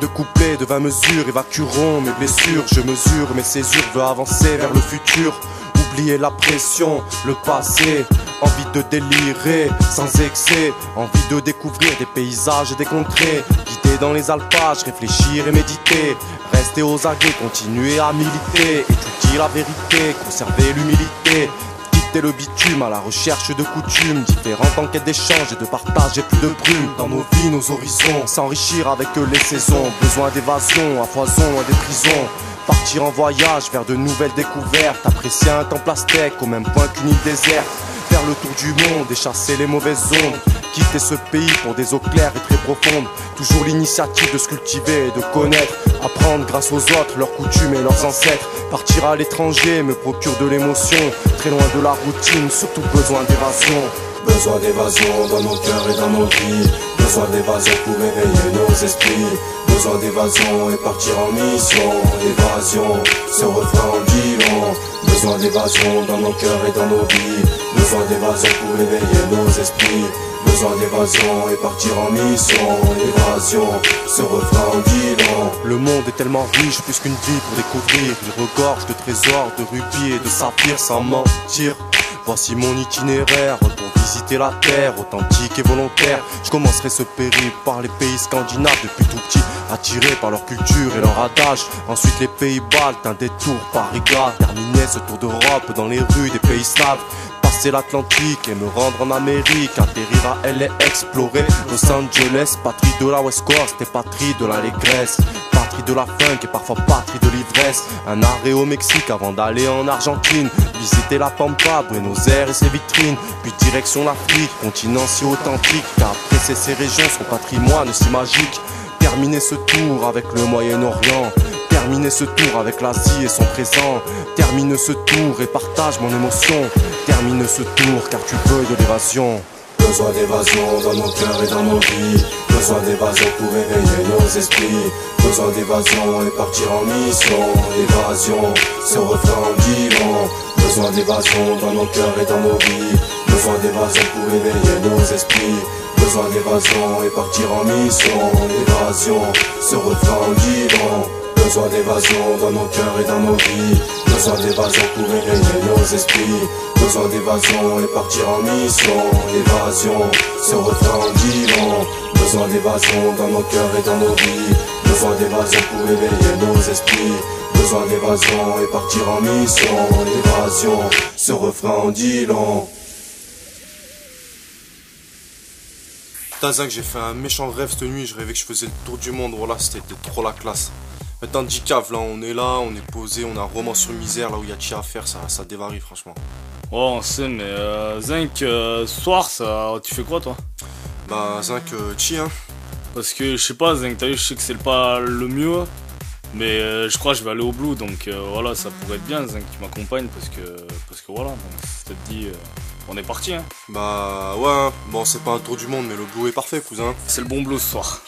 de couplets de 20 mesures évacueront mes blessures. Je mesure mes césures, veux avancer vers le futur. Oublier la pression, le passé. Envie de délirer sans excès. Envie de découvrir des paysages et des contrées. Guider dans les alpages, réfléchir et méditer. Rester aux aguets, continuer à militer. Étudier la vérité, conserver l'humilité. Quitter le bitume à la recherche de coutumes différentes en quête d'échange et de partage et plus de brume. Dans nos vies, nos horizons, s'enrichir avec les saisons. Besoin d'évasion, à foison et des prisons. Partir en voyage vers de nouvelles découvertes. Apprécier un temps plastique au même point qu'une île déserte. Faire le tour du monde et chasser les mauvaises ondes. Quitter ce pays pour des eaux claires et très profondes. Toujours l'initiative de se cultiver et de connaître. Apprendre grâce aux autres, leurs coutumes et leurs ancêtres. Partir à l'étranger me procure de l'émotion. Très loin de la routine, surtout besoin d'évasion. Besoin d'évasion dans nos cœurs et dans nos vies. Besoin d'évasion pour éveiller nos esprits. Besoin d'évasion et partir en mission. Évasion, ce refrain en dit long. Besoin d'évasion dans nos cœurs et dans nos vies. Besoin d'évasion pour éveiller nos esprits. Besoin d'évasion et partir en mission. Évasion, ce refrain en dit long. Le monde est tellement riche, plus qu'une vie pour découvrir. Il regorge de trésors, de rubis et de saphirs sans mentir. Voici mon itinéraire pour visiter la terre, authentique et volontaire. Je commencerai ce périple par les pays scandinaves depuis tout petit, attiré par leur culture et leur adage. Ensuite les pays baltes, un détour par Riga. Terminer ce tour d'Europe dans les rues des pays slaves. Passer l'Atlantique et me rendre en Amérique. Atterrir à LA, explorer Los Angeles. Patrie de la West Coast et patrie de l'allégresse. Patrie de la funk et parfois patrie de l'ivresse. Un arrêt au Mexique avant d'aller en Argentine. Visiter la Pampa, Buenos Aires et ses vitrines. Puis direction l'Afrique, continent si authentique. Car apprécier ces régions, son patrimoine si magique. Terminer ce tour avec le Moyen-Orient. Terminer ce tour avec l'Asie et son présent. Termine ce tour et partage mon émotion. Termine ce tour car tu veux de l'évasion. Besoin d'évasion dans nos cœurs et dans nos vies. Besoin d'évasion pour éveiller nos esprits. Besoin d'évasion et partir en mission. Évasion, ce refrain en dit long. Besoin d'évasion dans nos cœurs et dans nos vies. Besoin d'évasion pour éveiller nos esprits. Besoin d'évasion et partir en mission. Évasion, ce refrain en dit long. Besoin d'évasion dans nos cœurs et dans nos vies. Besoin d'évasion pour éveiller nos esprits. Besoin d'évasion et partir en mission. Évasion, ce refrain en dit long. Besoin d'évasion dans nos cœurs et dans nos vies. Besoin d'évasion pour éveiller nos esprits. Besoin d'évasion et partir en mission. Évasion, ce refrain en dit long. Putain Zinc, j'ai fait un méchant rêve cette nuit. Je rêvais que je faisais le tour du monde. Voilà, c'était trop la classe. Maintenant, 10 caves, là, on est posé, on a un roman sur misère, là où il y a chi à faire, ça dévarie, franchement. Oh, on sait, mais Zinc, ce soir, tu fais quoi, toi? Bah, Zinc, chi, hein. Parce que, je sais pas, Zinc, t'as vu, je sais que c'est pas le mieux, mais je crois que je vais aller au Blue, donc voilà, ça pourrait être bien, Zinc, tu m'accompagnes, parce que voilà, donc si ça te dit, on est parti, hein. Bah, ouais, hein. Bon, c'est pas un tour du monde, mais le Blue est parfait, cousin. C'est le bon Blue ce soir.